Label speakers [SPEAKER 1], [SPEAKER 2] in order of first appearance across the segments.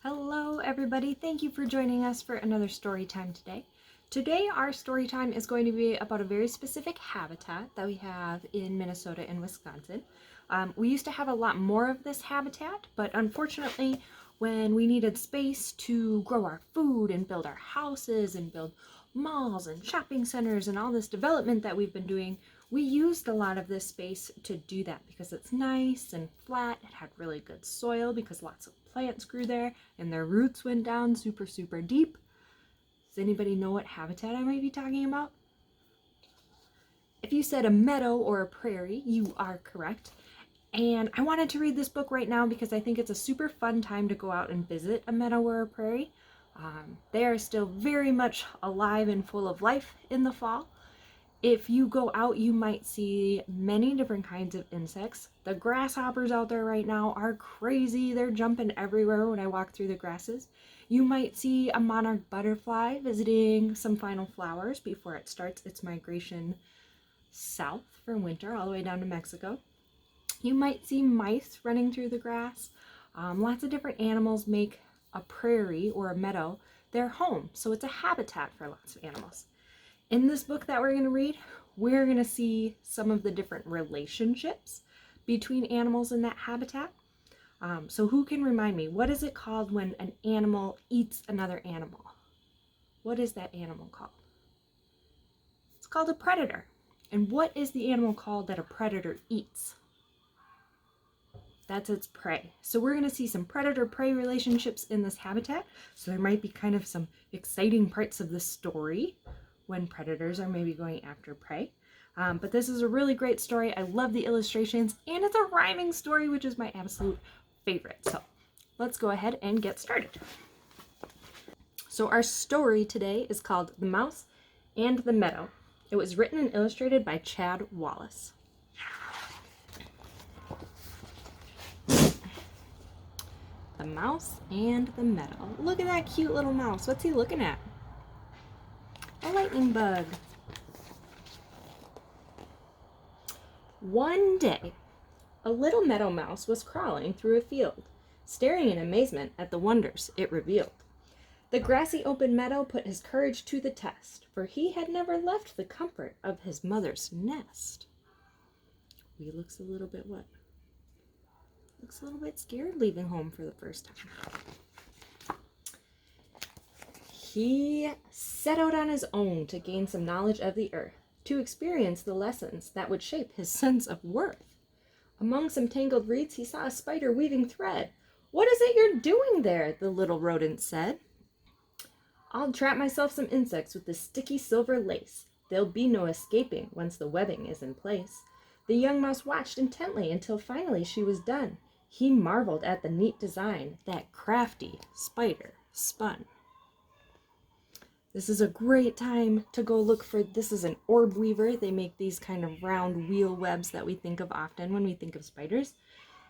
[SPEAKER 1] Hello everybody, thank you for joining us for another story time today. Today our story time is going to be about a very specific habitat that we have in Minnesota and Wisconsin. We used to have a lot more of this habitat, but unfortunately when we needed space to grow our food and build our houses and build malls and shopping centers and all this development that we've been doing, we used a lot of this space to do that because it's nice and flat. It had really good soil because lots of plants grew there and their roots went down super deep. Does anybody know what habitat I might be talking about? If you said a meadow or a prairie, you are correct. And I wanted to read this book right now because I think it's a super fun time to go out and visit a meadow or a prairie. They are still very much alive and full of life in the fall. If you go out, you might see many different kinds of insects. The grasshoppers out there right now are crazy. They're jumping everywhere when I walk through the grasses. You might see a monarch butterfly visiting some final flowers before it starts its migration south for winter all the way down to Mexico. You might see mice running through the grass. Lots of different animals make a prairie or a meadow their home, so it's a habitat for lots of animals. In this book that we're going to read, we're going to see some of the different relationships between animals in that habitat. So who can remind me, what is it called when an animal eats another animal? What is that animal called? It's called a predator. And what is the animal called that a predator eats? That's its prey. So we're going to see some predator-prey relationships in this habitat. So there might be kind of some exciting parts of the story when predators are maybe going after prey. But this is a really great story. I love the illustrations, and it's a rhyming story, which is my absolute favorite. So let's go ahead and get started. So our story today is called The Mouse and the Meadow. It was written and illustrated by Chad Wallace. The Mouse and the Meadow. Look at that cute little mouse. What's he looking at? A lightning bug. One day, a little meadow mouse was crawling through a field, staring in amazement at the wonders it revealed. The grassy open meadow put his courage to the test, for he had never left the comfort of his mother's nest. He looks a little bit what? Looks a little bit scared leaving home for the first time. He set out on his own to gain some knowledge of the earth, to experience the lessons that would shape his sense of worth. Among some tangled reeds he saw a spider weaving thread. "What is it you're doing there?" the little rodent said. "I'll trap myself some insects with this sticky silver lace. There'll be no escaping once the webbing is in place." The young mouse watched intently until finally she was done. He marveled at the neat design that crafty spider spun. This is a great time to go look for, this is an orb weaver. They make these kind of round wheel webs that we think of often when we think of spiders.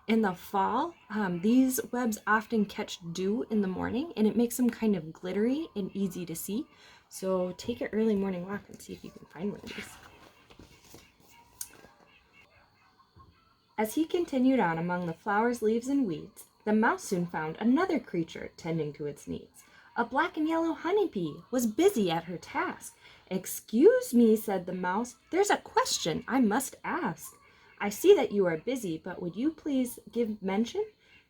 [SPEAKER 1] In the fall, these webs often catch dew in the morning, and it makes them kind of glittery and easy to see. So take an early morning walk and see if you can find one of these. As he continued on among the flowers, leaves, and weeds, the mouse soon found another creature tending to its needs. A black and yellow honeybee was busy at her task. "Excuse me," said the mouse, "there's a question I must ask. I see that you are busy, but would you please give mention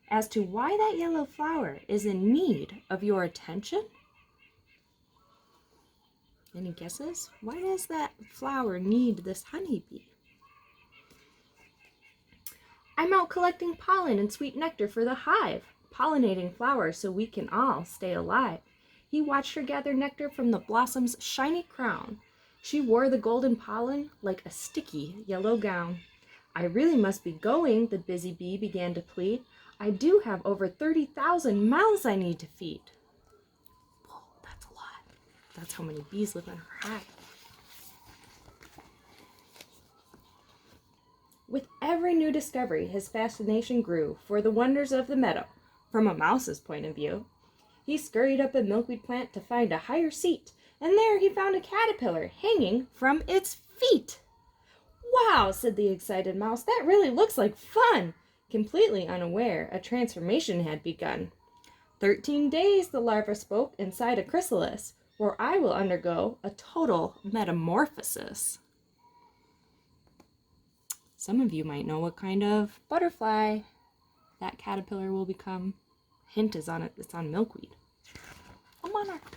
[SPEAKER 1] as to why that yellow flower is in need of your attention?" Any guesses? Why does that flower need this honeybee? "I'm out collecting pollen and sweet nectar for the hive, pollinating flowers so we can all stay alive." He watched her gather nectar from the blossom's shiny crown. She wore the golden pollen like a sticky yellow gown. "I really must be going," the busy bee began to plead. "I do have over 30,000 mouths I need to feed." Whoa, that's a lot. That's how many bees live in her hive. With every new discovery, his fascination grew for the wonders of the meadow, from a mouse's point of view. He scurried up a milkweed plant to find a higher seat, and there he found a caterpillar hanging from its feet. "Wow," said the excited mouse, "that really looks like fun." Completely unaware, a transformation had begun. 13 days, the larva spoke, inside a chrysalis, where I will undergo a total metamorphosis. Some of you might know what kind of butterfly that caterpillar will become. Hint is on it, it's on milkweed. A monarch.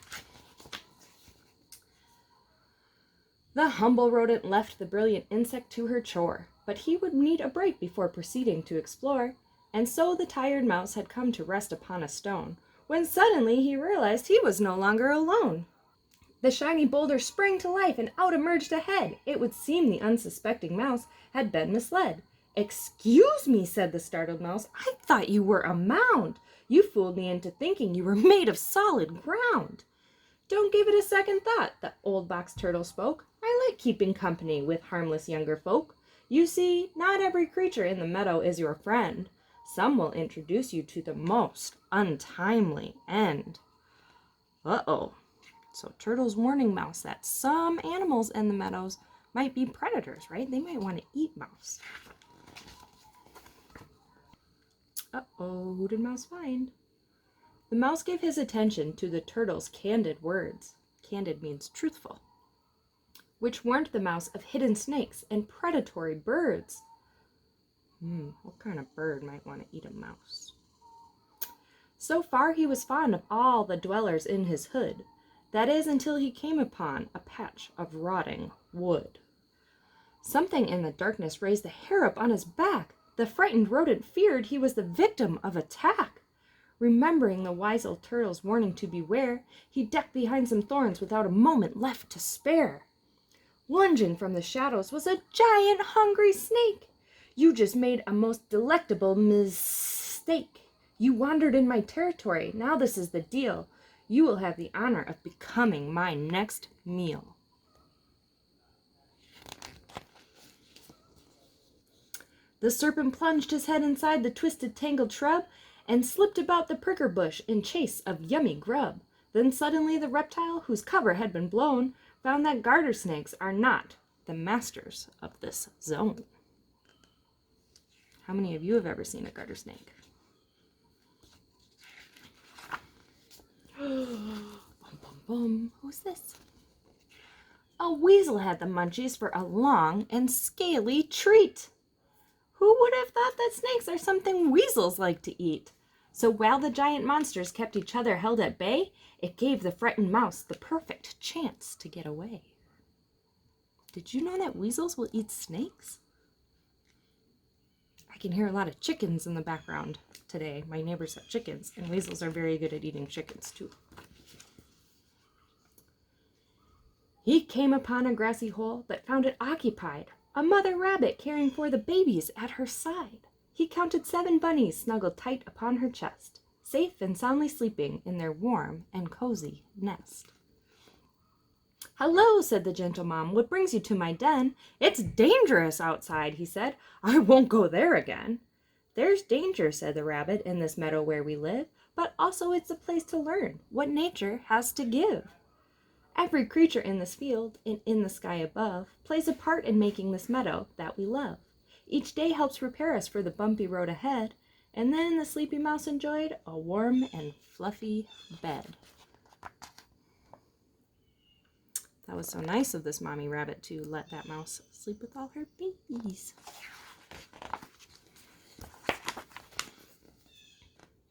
[SPEAKER 1] The humble rodent left the brilliant insect to her chore, but he would need a break before proceeding to explore, and so the tired mouse had come to rest upon a stone, when suddenly he realized he was no longer alone. The shiny boulder sprang to life, and out emerged a head. It would seem the unsuspecting mouse had been misled. "Excuse me," said the startled mouse, "I thought you were a mound. You fooled me into thinking you were made of solid ground." "Don't give it a second thought," the old box turtle spoke. "I like keeping company with harmless younger folk. You see, not every creature in the meadow is your friend. Some will introduce you to the most untimely end." Uh-oh. So Turtle's warning Mouse that some animals in the meadows might be predators, right? They might want to eat Mouse. Uh-oh, who did Mouse find? The Mouse gave his attention to the Turtle's candid words. Candid means truthful. Which warned the Mouse of hidden snakes and predatory birds. What kind of bird might want to eat a mouse? So far he was fond of all the dwellers in his hood. That is, until he came upon a patch of rotting wood. Something in the darkness raised the hair up on his back. The frightened rodent feared he was the victim of attack. Remembering the wise old turtle's warning to beware, he ducked behind some thorns without a moment left to spare. Lunging from the shadows was a giant hungry snake. "You just made a most delectable mistake. You wandered in my territory. Now this is the deal. You will have the honor of becoming my next meal." The serpent plunged his head inside the twisted, tangled shrub and slipped about the pricker bush in chase of yummy grub. Then suddenly the reptile, whose cover had been blown, found that garter snakes are not the masters of this zone. How many of you have ever seen a garter snake? Bum, bum, bum. Who's this? A weasel had the munchies for a long and scaly treat. Who would have thought that snakes are something weasels like to eat? So while the giant monsters kept each other held at bay, it gave the frightened mouse the perfect chance to get away. Did you know that weasels will eat snakes? I can hear a lot of chickens in the background today. My neighbors have chickens, and weasels are very good at eating chickens too. He came upon a grassy hole, but found it occupied, a mother rabbit caring for the babies at her side. He counted 7 bunnies snuggled tight upon her chest, safe and soundly sleeping in their warm and cozy nest. "Hello," said the gentle mom, "what brings you to my den?" "It's dangerous outside," he said. "I won't go there again." "There's danger," said the rabbit, "in this meadow where we live, but also it's a place to learn what nature has to give. Every creature in this field and in the sky above plays a part in making this meadow that we love. Each day helps prepare us for the bumpy road ahead, and then the sleepy mouse enjoyed a warm and fluffy bed." That was so nice of this mommy rabbit to let that mouse sleep with all her babies.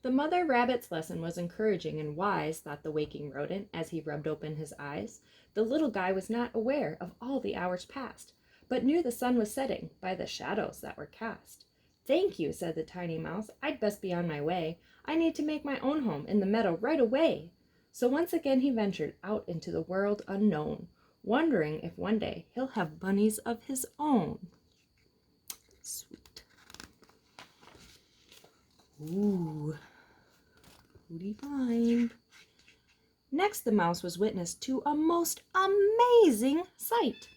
[SPEAKER 1] The mother rabbit's lesson was encouraging and wise, thought the waking rodent as he rubbed open his eyes. The little guy was not aware of all the hours past, but knew the sun was setting by the shadows that were cast. "Thank you," said the tiny mouse. "I'd best be on my way. I need to make my own home in the meadow right away." So once again he ventured out into the world unknown, wondering if one day he'll have bunnies of his own. Sweet. Ooh. Who'd he find? Next, the mouse was witness to a most amazing sight.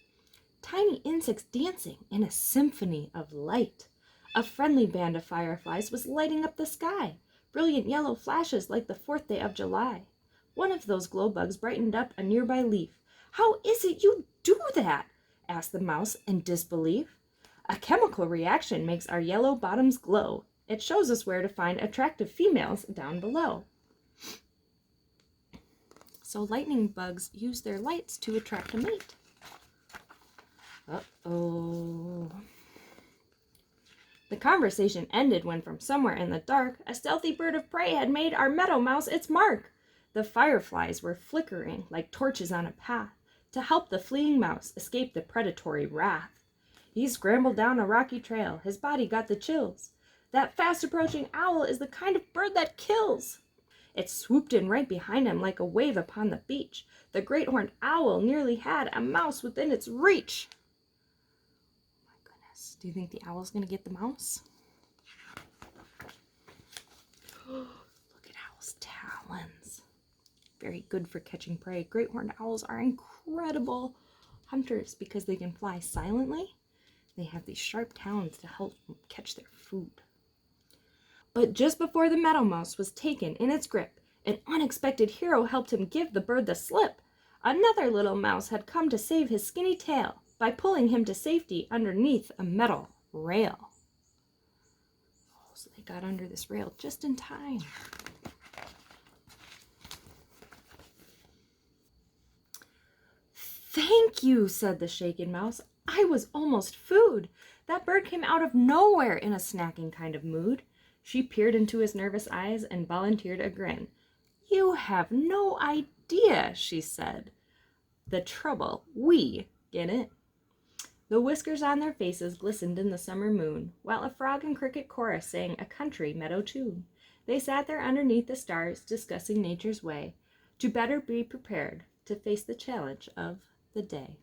[SPEAKER 1] Tiny insects dancing in a symphony of light. A friendly band of fireflies was lighting up the sky, brilliant yellow flashes like the 4th day of July. One of those glow bugs brightened up a nearby leaf. "How is it you do that?" asked the mouse in disbelief. "A chemical reaction makes our yellow bottoms glow. It shows us where to find attractive females down below." So lightning bugs use their lights to attract a mate. Uh-oh. The conversation ended when from somewhere in the dark, a stealthy bird of prey had made our meadow mouse its mark. The fireflies were flickering like torches on a path to help the fleeing mouse escape the predatory wrath. He scrambled down a rocky trail. His body got the chills. That fast-approaching owl is the kind of bird that kills. It swooped in right behind him like a wave upon the beach. The great horned owl nearly had a mouse within its reach. Oh my goodness. Do you think the owl's going to get the mouse? Look at owl's talons. Very good for catching prey. Great horned owls are incredible hunters because they can fly silently. They have these sharp talons to help catch their food. But just before the meadow mouse was taken in its grip, an unexpected hero helped him give the bird the slip. Another little mouse had come to save his skinny tail by pulling him to safety underneath a metal rail. Oh, so they got under this rail just in time. "Thank you," said the shaken mouse. "I was almost food." That bird came out of nowhere in a snacking kind of mood. She peered into his nervous eyes and volunteered a grin. "You have no idea," she said, "the trouble we get in." The whiskers on their faces glistened in the summer moon, while a frog and cricket chorus sang a country meadow tune. They sat there underneath the stars, discussing nature's way, to better be prepared to face the challenge of the day.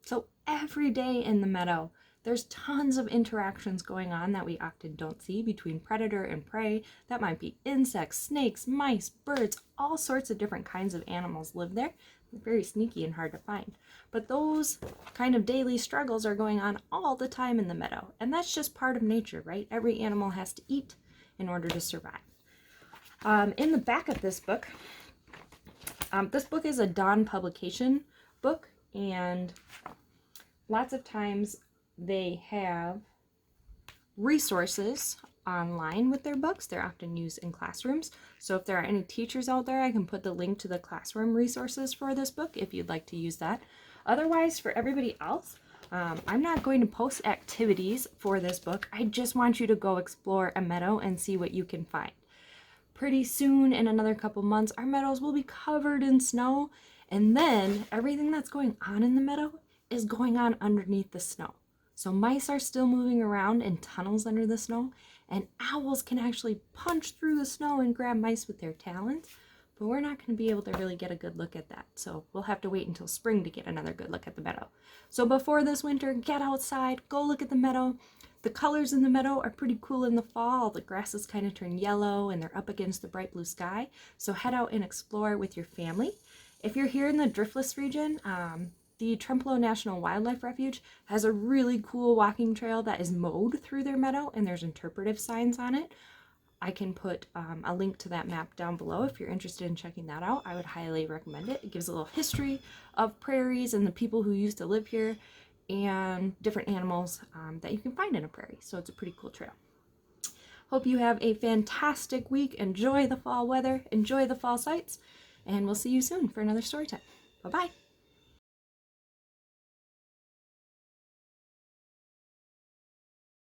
[SPEAKER 1] So every day in the meadow, there's tons of interactions going on that we often don't see between predator and prey. That might be insects, snakes, mice, birds, all sorts of different kinds of animals live there. They're very sneaky and hard to find. But those kind of daily struggles are going on all the time in the meadow. And that's just part of nature, right? Every animal has to eat in order to survive. In the back of this book is a Dawn publication book, and lots of times they have resources online with their books. They're often used in classrooms. So if there are any teachers out there, I can put the link to the classroom resources for this book if you'd like to use that. Otherwise, for everybody else, I'm not going to post activities for this book. I just want you to go explore a meadow and see what you can find. Pretty soon, in another couple months, our meadows will be covered in snow, and then everything that's going on in the meadow is going on underneath the snow. So mice are still moving around in tunnels under the snow, and owls can actually punch through the snow and grab mice with their talons, but we're not going to be able to really get a good look at that. So we'll have to wait until spring to get another good look at the meadow. So before this winter, get outside, go look at the meadow. The colors in the meadow are pretty cool in the fall. The grasses kind of turn yellow and they're up against the bright blue sky. So head out and explore with your family. If you're here in the Driftless region, the Trempealeau National Wildlife Refuge has a really cool walking trail that is mowed through their meadow, and there's interpretive signs on it. I can put a link to that map down below if you're interested in checking that out. I would highly recommend it. It gives a little history of prairies and the people who used to live here and different animals that you can find in a prairie. So it's a pretty cool trail. Hope you have a fantastic week. Enjoy the fall weather, enjoy the fall sights, and we'll see you soon for another story time. Bye-bye.